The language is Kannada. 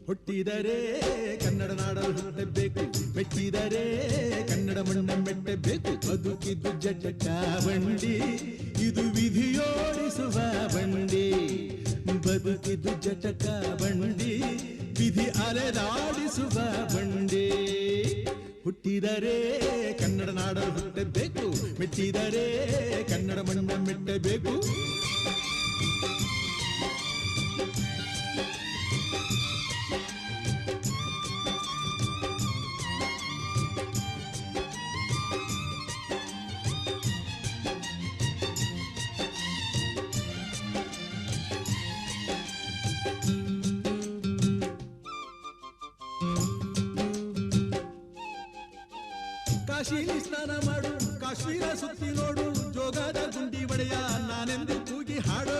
ಹುಟ್ಟಿದರೆ ಕನ್ನಡ ನಾಡಲು ಹುಟ್ಟಬೇಕು, ಮೆಟ್ಟಿದರೆ ಕನ್ನಡ ಮಣ್ಣ ಮೆಟ್ಟಬೇಕು. ಬದುಕಿದ್ದು ಜಟಕ ಬಂಡಿ, ಇದು ವಿಧಿಯೋಡಿಸುವ ಬಂಡಿ. ಬದುಕಿದ್ದು ಜಟಕ ಬಂಡಿ, ವಿಧಿ ಅಲೆದಾಡಿಸುವ ಬಂಡಿ. ಹುಟ್ಟಿದರೆ ಕನ್ನಡ ನಾಡಲು ಹುಟ್ಟಬೇಕು, ಮೆಟ್ಟಿದರೆ ಕನ್ನಡ ಮಣ್ಣ ಮೆಟ್ಟಬೇಕು. ಕಾಶಿಲಿ ಸ್ನಾನ ಮಾಡು, ಕಾಶ್ಮೀರ ಸುತ್ತಿ ನೋಡು, ಜೋಗದ ಗುಂಡಿ ಒಡೆಯ ನಾನೆಂದು ಕೂಗಿ ಹಾಡು.